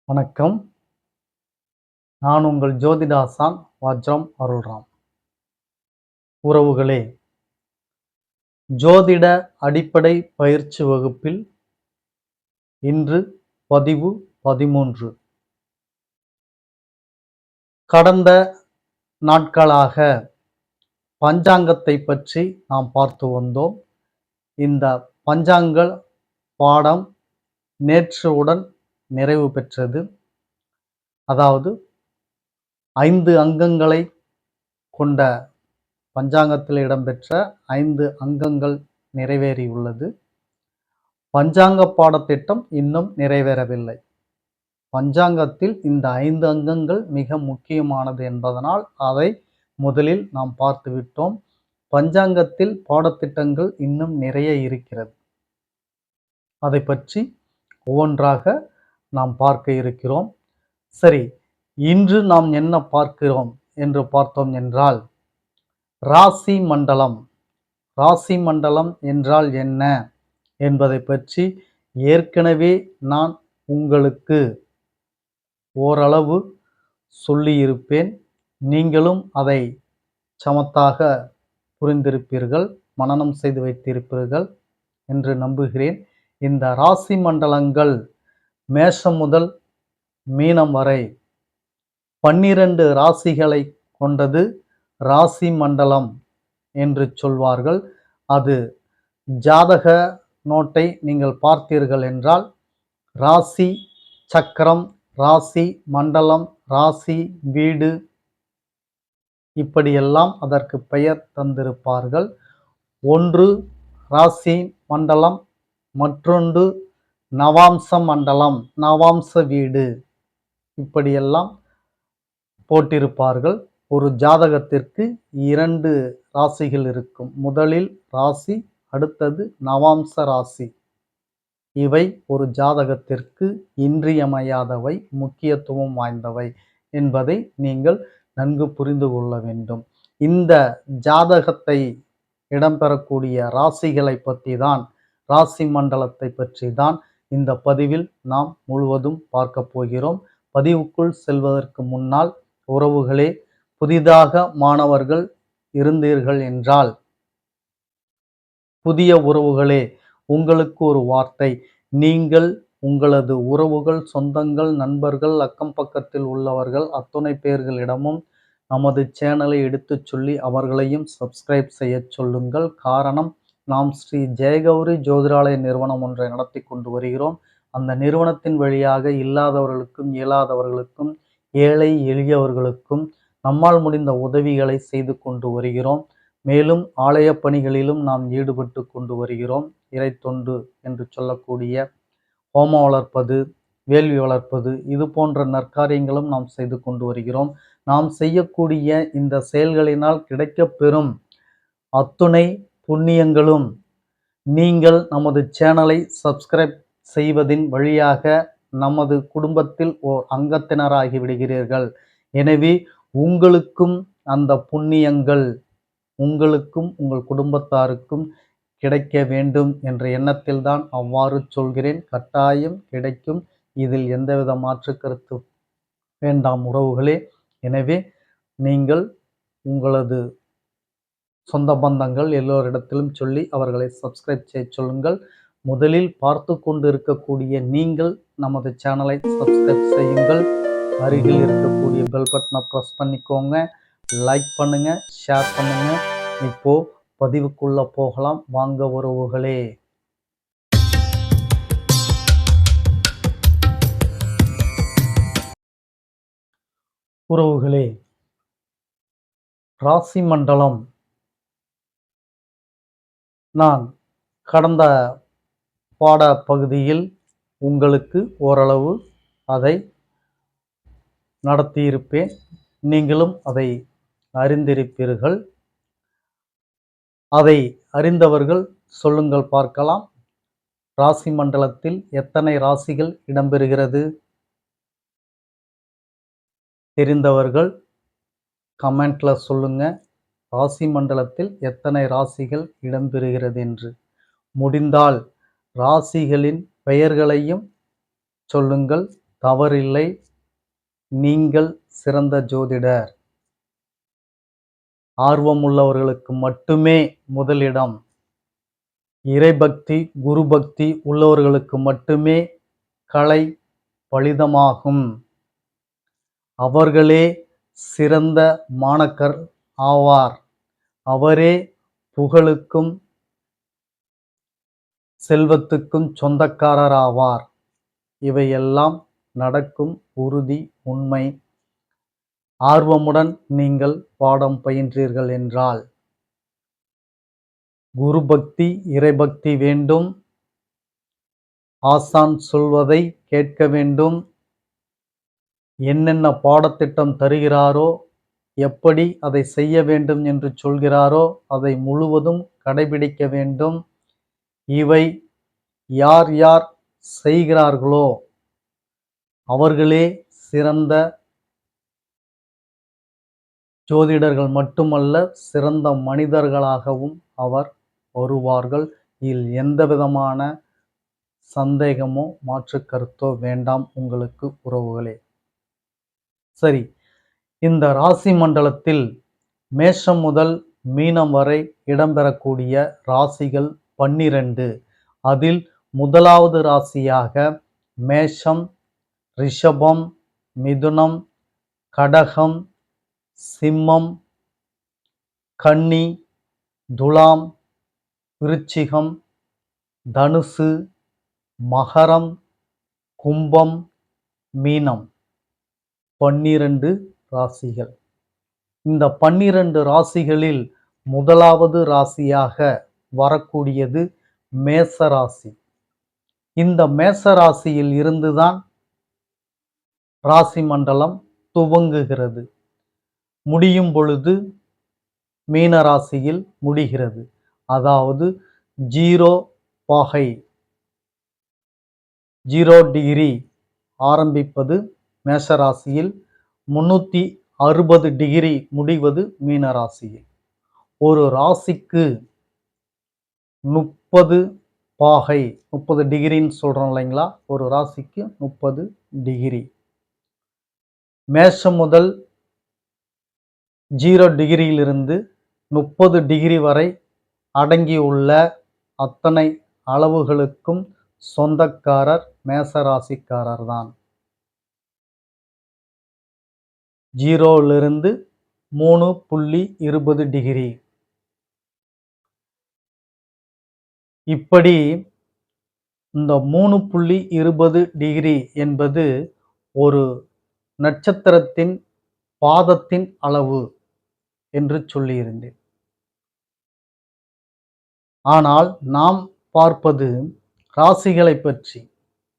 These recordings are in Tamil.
வணக்கம். நான் உங்கள் ஜோதிடாசான் வஜ்ரம் அருள்ராம். உறவுகளே, ஜோதிட அடிப்படை பயிற்சி வகுப்பில் இன்று பதிவு 13. கடந்த நாட்களாக பஞ்சாங்கத்தை பற்றி நாம் பார்த்து வந்தோம். இந்த பஞ்சாங்க பாடம் நேற்றுடன் நிறைவு பெற்றது. அதாவது 5 அங்கங்களை கொண்ட பஞ்சாங்கத்தில் இடம்பெற்ற 5 அங்கங்கள் நிறைவேறியுள்ளது. பஞ்சாங்க பாடத்திட்டம் இன்னும் நிறைவேறவில்லை. பஞ்சாங்கத்தில் இந்த 5 அங்கங்கள் மிக முக்கியமானது என்பதனால் அதை முதலில் நாம் பார்த்துவிட்டோம். பஞ்சாங்கத்தில் பாடத்திட்டங்கள் இன்னும் நிறைய இருக்கிறது. அதை பற்றி ஒவ்வொன்றாக நாம் பார்க்க இருக்கிறோம். சரி, இன்று நாம் என்ன பார்க்கிறோம் என்று பார்த்தோம் என்றால், ராசி மண்டலம். ராசி மண்டலம் என்றால் என்ன என்பதை பற்றி ஏற்கனவே நான் உங்களுக்கு ஓரளவு சொல்லியிருப்பேன். நீங்களும் அதை சமத்தாக புரிந்திருப்பீர்கள், மனனம் செய்து வைத்திருப்பீர்கள் என்று நம்புகிறேன். இந்த ராசி மண்டலங்கள் மேஷம் முதல் மீனம் வரை 12 ராசிகளை கொண்டது ராசி மண்டலம் என்று சொல்வார்கள். அது ஜாதக நோட்டை நீங்கள் பார்த்தீர்கள் என்றால் ராசி சக்கரம், ராசி மண்டலம், ராசி வீடு இப்படியெல்லாம் அதற்கு பெயர் தந்திருப்பார்கள். ஒன்று ராசி மண்டலம், மற்றொன்று நவாம்ச மண்டலம், நவாம்ச வீடு இப்படியெல்லாம் போட்டிருப்பார்கள். ஒரு ஜாதகத்திற்கு 2 ராசிகள் இருக்கும். முதலில் ராசி, அடுத்தது நவாம்ச ராசி. இவை ஒரு ஜாதகத்திற்கு இன்றியமையாதவை, முக்கியத்துவம் வாய்ந்தவை என்பதை நீங்கள் நன்கு புரிந்து கொள்ள வேண்டும். இந்த ஜாதகத்தை இடம்பெறக்கூடிய ராசிகளை பற்றி தான், ராசி மண்டலத்தை பற்றி தான் இந்த பதிவில் நாம் முழுவதும் பார்க்க போகிறோம். பதிவுக்குள் செல்வதற்கு முன்னால் உறவுகளே, புதிதாக மாணவர்கள் இருந்தீர்கள் என்றால், புதிய உறவுகளே, உங்களுக்கு ஒரு வார்த்தை. நீங்கள் உங்களது உறவுகள், சொந்தங்கள், நண்பர்கள், அக்கம் பக்கத்தில் உள்ளவர்கள் அத்துணை பேர்களிடமும் நமது சேனலை எடுத்துச் சொல்லி அவர்களையும் சப்ஸ்கிரைப் செய்ய சொல்லுங்கள். காரணம், நாம் ஸ்ரீ ஜெயகௌரி ஜோதிடாலய நிறுவனம் ஒன்றை நடத்தி கொண்டு வருகிறோம். அந்த நிறுவனத்தின் வழியாக இல்லாதவர்களுக்கும் இயலாதவர்களுக்கும் ஏழை எளியவர்களுக்கும் நம்மால் முடிந்த உதவிகளை செய்து கொண்டு வருகிறோம். மேலும் ஆலய பணிகளிலும் நாம் ஈடுபட்டு கொண்டு வருகிறோம். இறை தொண்டு என்று சொல்லக்கூடிய ஹோமம் வளர்ப்பது, வேள்வி வளர்ப்பது, இது போன்ற நற்காரியங்களும் நாம் செய்து கொண்டு வருகிறோம். நாம் செய்யக்கூடிய இந்த செயல்களினால் கிடைக்கப்பெறும் அத்துணை புண்ணியங்களும் நீங்கள் நமது சேனலை சப்ஸ்கிரைப் செய்வதின் வழியாக நமது குடும்பத்தில் ஓர் அங்கத்தினராகி விடுகிறீர்கள். எனவே உங்களுக்கும் அந்த புண்ணியங்கள் உங்களுக்கும் உங்கள் குடும்பத்தாருக்கும் கிடைக்க வேண்டும் என்ற எண்ணத்தில் தான் அவ்வாறு சொல்கிறேன். கட்டாயம் கிடைக்கும். இதில் எந்தவித மாற்று கருத்து வேண்டாம் உறவுகளே. எனவே நீங்கள் உங்களது சொந்த பந்தங்கள் எல்லோரிடத்திலும் சொல்லி அவர்களை சப்ஸ்கிரைப் செய்ய சொல்லுங்கள். முதலில் பார்த்து கொண்டு இருக்கக்கூடிய நீங்கள் நமது சேனலை சப்ஸ்கிரைப் செய்யுங்கள். அருகில் இருக்கக்கூடிய பெல் பட்டனை ப்ரெஸ் பண்ணிக்கோங்க. லைக் பண்ணுங்க, ஷேர் பண்ணுங்க. இப்போ பதிவுக்குள்ள போகலாம் வாங்க உறவுகளே. உறவுகளே, ராசி மண்டலம் நான் கடந்த பாட பகுதியில் உங்களுக்கு ஓரளவு அதை நடத்தியிருப்பேன். நீங்களும் அதை அறிந்திருப்பீர்கள். அதை அறிந்தவர்கள் சொல்லுங்கள் பார்க்கலாம். ராசி மண்டலத்தில் எத்தனை ராசிகள் இடம்பெறுகிறது? தெரிந்தவர்கள் கமெண்ட்ல சொல்லுங்க. ராசி மண்டலத்தில் எத்தனை ராசிகள் இடம்பெறுகிறது என்று. முடிந்தால் ராசிகளின் பெயர்களையும் சொல்லுங்கள். தவறில்லை. நீங்கள் சிறந்த ஜோதிடர். ஆர்வமுள்ளவர்களுக்கு மட்டுமே முதலிடம். இறைபக்தி, குரு பக்தி உள்ளவர்களுக்கு மட்டுமே கலை பலிதமாகும். அவர்களே சிறந்த மாணக்கர் ஆவார். அவரே புகழுக்கும் செல்வத்துக்கும் சொந்தக்காரர் ஆவார். இவையெல்லாம் நடக்கும் உறுதி, உண்மை. ஆர்வமுடன் நீங்கள் பாடம் பயின்றீர்கள் என்றால் குரு பக்தி, இறைபக்தி வேண்டும். ஆசான் சொல்வதை கேட்க வேண்டும். என்னென்ன பாடத்திட்டம் தருகிறாரோ, எப்படி அதை செய்ய வேண்டும் என்று சொல்கிறாரோ அதை முழுவதும் கடைபிடிக்க வேண்டும். இவை யார் யார் செய்கிறார்களோ அவர்களே சிறந்த ஜோதிடர்கள் மட்டுமல்ல, சிறந்த மனிதர்களாகவும் அவர் வருவார்கள். இதில் எந்த விதமான சந்தேகமோ மாற்று கருத்தோ வேண்டாம் உங்களுக்கு உறவுகளே. சரி, இந்த ராசி மண்டலத்தில் மேஷம் முதல் மீனம் வரை இடம்பெறக்கூடிய ராசிகள் 12. அதில் முதலாவது ராசியாக மேஷம், ரிஷபம், மிதுனம், கடகம், சிம்மம், கன்னி, துலாம், விருச்சிகம், தனுசு, மகரம், கும்பம், மீனம் 12 ராசிகள். இந்த 12 ராசிகளில் முதலாவது ராசியாக வரக்கூடியது மேச ராசி. இந்த மேச ராசியில் இருந்துதான் ராசி மண்டலம் துவங்குகிறது. முடியும் பொழுது மீன ராசியில் முடிகிறது. அதாவது 0 பாகை 0 டிகிரி ஆரம்பிப்பது மேஷ ராசியில், 360 டிகிரி முடிவது மீன ராசியில். ஒரு ராசிக்கு 30 பாகை, 30 டிகிரின்னு சொல்றோம் இல்லைங்களா? ஒரு ராசிக்கு 30 டிகிரி. மேஷம் முதல் 0 டிகிரியிலிருந்து 30 டிகிரி வரை அடங்கியுள்ள அத்தனை அளவுகளுக்கும் சொந்தக்காரர் மேசராசிக்காரர் தான். 0லிருந்து 3.20 டிகிரி. இப்படி இந்த 3.20 டிகிரி என்பது ஒரு நட்சத்திரத்தின் பாதத்தின் அளவு என்று சொல்லியிருந்தேன். ஆனால் நாம் பார்ப்பது ராசிகளை பற்றி.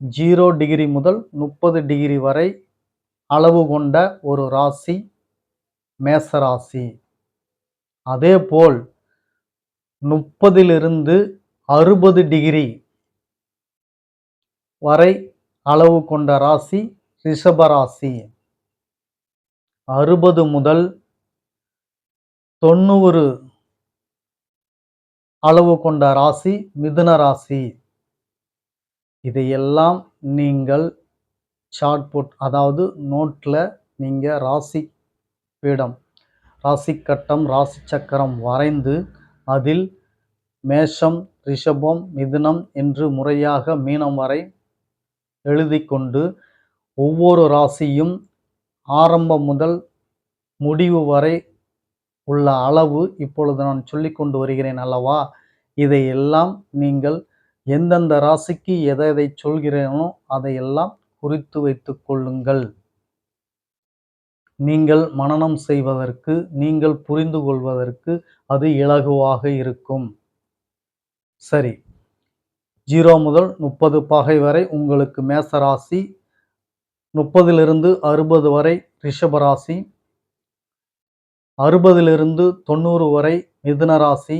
0 டிகிரி முதல் 30 டிகிரி வரை அளவு கொண்ட ஒரு ராசி மேசராசி. அதேபோல் 30லிருந்து 60 டிகிரி வரை அளவு கொண்ட ராசி ரிஷபராசி. 60 முதல் 90 அளவு கொண்ட ராசி மிதுன ராசி. இதையெல்லாம் நீங்கள் சார்ட் போட், அதாவது நோட்ல நீங்க ராசி பீடம், ராசி கட்டம், ராசி சக்கரம் வரைந்து அதில் மேஷம், ரிஷபம், மிதுனம் என்று முறையாக மீனம் வரை எழுதி கொண்டு ஒவ்வொரு ராசியும் ஆரம்பம் முதல் முடிவு வரை உள்ள அளவு இப்பொழுது நான் சொல்லிக் கொண்டு வருகிறேன் அல்லவா? இதையெல்லாம் நீங்கள் எந்தெந்த ராசிக்கு எதை சொல்கிறேனோ அதையெல்லாம் குறித்து வைத்துக் கொள்ளுங்கள். நீங்கள் மனனம் செய்வதற்கு, நீங்கள் புரிந்து கொள்வதற்கு அது இலகுவாக இருக்கும். சரி, 0 முதல் 30 பாகை வரை உங்களுக்கு மேசராசி, 30லிருந்து 60 வரை ரிஷபராசி, 60லிருந்து 90 வரை மிதுன ராசி,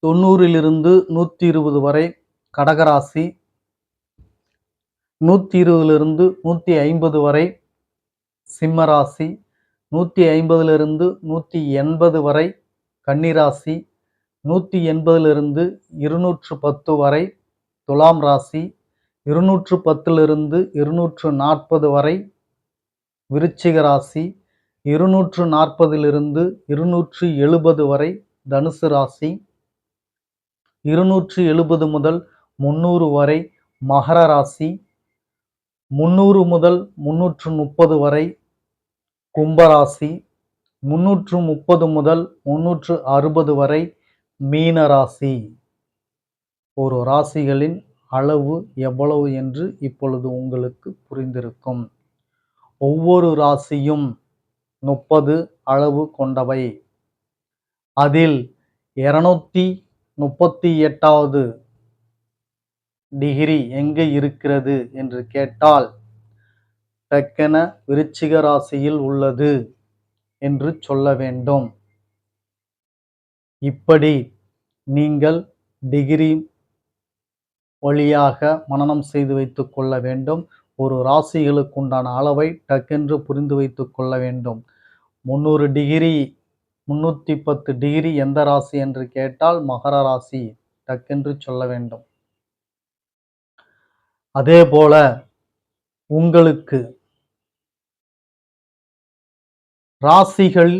90லிருந்து 120 வரை கடகராசி, 120லிருந்து 150 வரை சிம்மராசி, 150லிருந்து 180 வரை கன்னிராசி, 180லிருந்து 210 வரை துலாம் ராசி, 210 240 வரை விருச்சிக ராசி, 240 270 வரை தனுசு ராசி, 270 முதல் 300 வரை மகர ராசி, 300 முதல் 330 வரை கும்பராசி, 330 முதல் 360 வரை மீன ராசி. ஒரு ராசிகளின் அளவு எவ்வளவு என்று இப்பொழுது உங்களுக்கு புரிந்திருக்கும். ஒவ்வொரு ராசியும் 30 அளவு கொண்டவை. அதில் 238வது டிகிரி எங்கே இருக்கிறது என்று கேட்டால் டக்கென விருச்சிக ராசியில் உள்ளது என்று சொல்ல வேண்டும். இப்படி நீங்கள் டிகிரி வழியாக மனனம் செய்து வைத்துக் கொள்ள வேண்டும். ஒரு ராசிகளுக்குண்டான அளவை டக்கென்று புரிந்து வைத்துக் கொள்ள வேண்டும். 300 டிகிரி 310 டிகிரி எந்த ராசி என்று கேட்டால் மகர ராசி டக்கென்று சொல்ல வேண்டும். அதே போல உங்களுக்கு ராசிகள்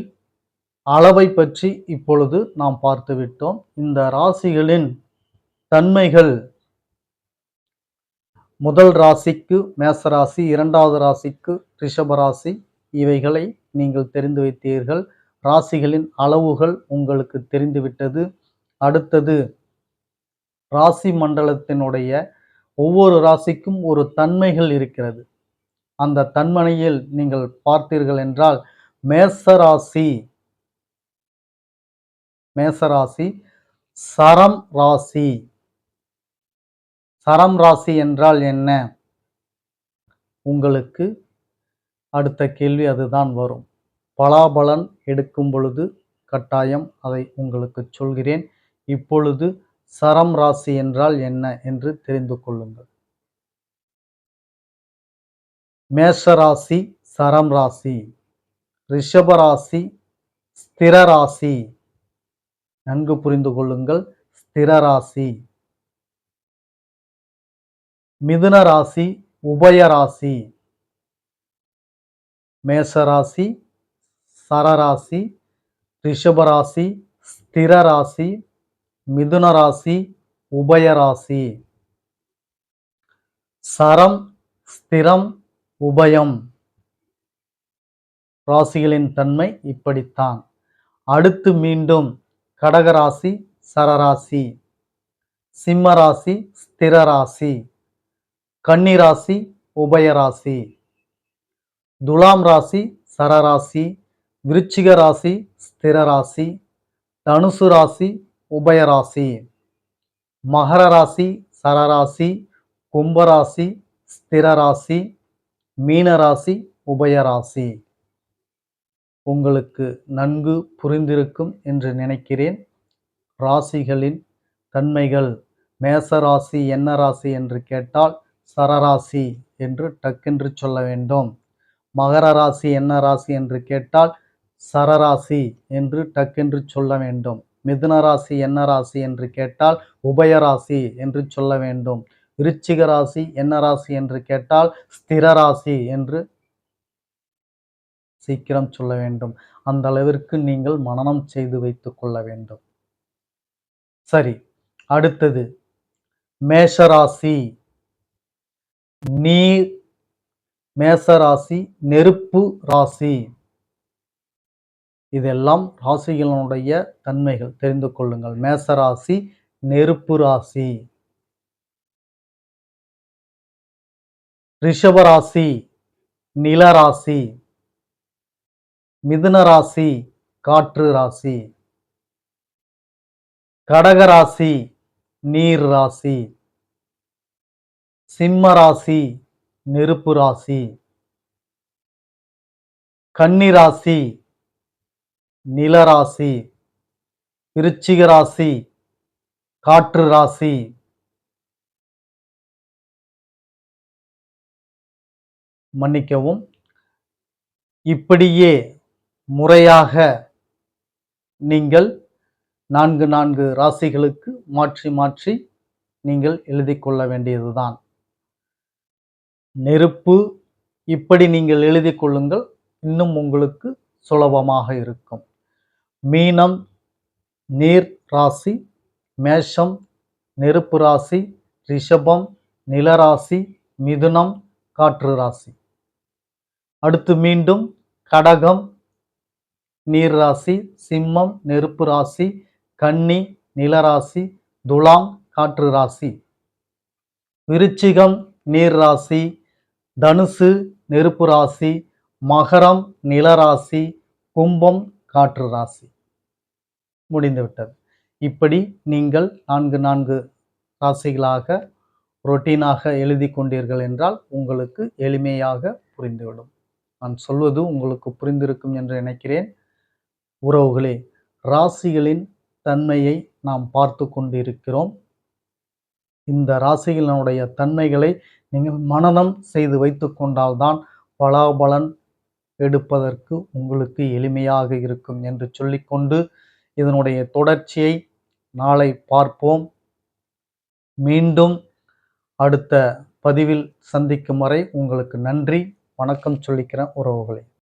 அளவை பற்றி இப்பொழுது நாம் பார்த்துவிட்டோம். இந்த ராசிகளின் தன்மைகள் முதல் ராசிக்கு மேசராசி, 2வது ராசிக்கு ரிஷபராசி, இவைகளை நீங்கள் தெரிந்து வைத்தீர்கள். ராசிகளின் அளவுகள் உங்களுக்கு தெரிந்துவிட்டது. அடுத்தது ராசி மண்டலத்தினுடைய ஒவ்வொரு ராசிக்கும் ஒரு தன்மைகள் இருக்கிறது. அந்த தன்மையில் நீங்கள் பார்த்தீர்கள் என்றால் மேசராசி சரம் ராசி. சரம் ராசி என்றால் என்ன? உங்களுக்கு அடுத்த கேள்வி அதுதான் வரும். பலாபலன் எடுக்கும் பொழுது கட்டாயம் அதை உங்களுக்கு சொல்கிறேன். இப்பொழுது சரம் ராசி என்றால் என்ன என்று தெரிந்து கொள்ளுங்கள். மேஷராசி சரம் ராசி, ரிஷபராசி ஸ்திர ராசி. நன்கு புரிந்து கொள்ளுங்கள். ஸ்திர ராசி. மிதுன ராசி உபயராசி. மேஷராசி சரராசி, ரிஷபராசி ஸ்திர ராசி, மிதுன ராசி உபயராசி. சரம் ஸ்திரம் உபயம் ராசிகளின் தன்மை இப்படித்தான். அடுத்து மீண்டும் கடகராசி சரராசி, சிம்மராசி ஸ்திர ராசி, கன்னிராசி உபயராசி, துலாம் ராசி சரராசி, விருச்சிக ராசி ஸ்திர ராசி, தனுசு ராசி உபயராசி, மகர ராசி சரராசி, கும்பராசி ஸ்திர ராசி, மீனராசி உபயராசி. உங்களுக்கு நன்கு புரிந்திருக்கும் என்று நினைக்கிறேன். ராசிகளின் தன்மைகள். மேசராசி என்ன ராசி என்று கேட்டால் சரராசி என்று டக்கென்று சொல்ல வேண்டும். மகர ராசி என்ன ராசி என்று கேட்டால் சரராசி என்று டக்கென்று சொல்ல வேண்டும். மிதுன ராசி என்ன ராசி என்று கேட்டால் உபயராசி என்று சொல்ல வேண்டும். விருச்சிக ராசி என்ன ராசி என்று கேட்டால் ஸ்திர ராசி என்று சீக்கிரம் சொல்ல வேண்டும். அந்த அளவிற்கு நீங்கள் மனனம் செய்து வைத்துக் கொள்ள வேண்டும். சரி, அடுத்தது மேஷராசி நீர். மேசராசி நெருப்பு ராசி. இதெல்லாம் ராசிகளுடைய தன்மைகள் தெரிந்து கொள்ளுங்கள். மேசராசி நெருப்பு ராசி. ரிஷபராசி நிலராசி, மிதுன ராசி காற்று ராசி, கடகராசி நீர் ராசி, சிம்ம ராசி நெருப்பு ராசி, கன்னிராசி நிலராசி, விருச்சிக ராசி காற்று ராசி, மன்னிக்கவும், இப்படியே முறையாக நீங்கள் 4 ராசிகளுக்கு மாற்றி மாற்றி நீங்கள் எழுதி கொள்ள வேண்டியதுதான். நெருப்பு. இப்படி நீங்கள் எழுதிக் கொள்ளுங்கள். இன்னும் உங்களுக்கு சுலபமாக இருக்கும். மீனம் நீர் ராசி, மேஷம் நெருப்பு ராசி, ரிஷபம் நிலராசி, மிதுனம் காற்று ராசி. அடுத்து மீண்டும் கடகம் நீர் ராசி, சிம்மம் நெருப்பு ராசி, கன்னி நிலராசி, துலாம் காற்று ராசி, விருச்சிகம் நீர் ராசி, தனுசு நெருப்பு ராசி, மகரம் நிலராசி, கும்பம் காற்று ராசி. முடிந்துவிட்டது. இப்படி நீங்கள் 4 ராசிகளாக ரொட்டீனாக எழுதி கொண்டீர்கள் என்றால் உங்களுக்கு எளிமையாக புரிந்துவிடும். நான் சொல்வது உங்களுக்கு புரிந்திருக்கும் என்று நினைக்கிறேன். உறவுகளே, ராசிகளின் தன்மையை நாம் பார்த்து கொண்டிருக்கிறோம். இந்த ராசிகளினுடைய தன்மைகளை நீங்கள் மனனம் செய்து வைத்து கொண்டால்தான் பலாபலன் எடுப்பதற்கு உங்களுக்கு எளிமையாக இருக்கும் என்று சொல்லிக்கொண்டு இதனுடைய தொடர்ச்சியை நாளை பார்ப்போம். மீண்டும் அடுத்த பதிவில் சந்திக்கும் வரை உங்களுக்கு நன்றி, வணக்கம் சொல்லிக்கிறேன் உறவுகளே.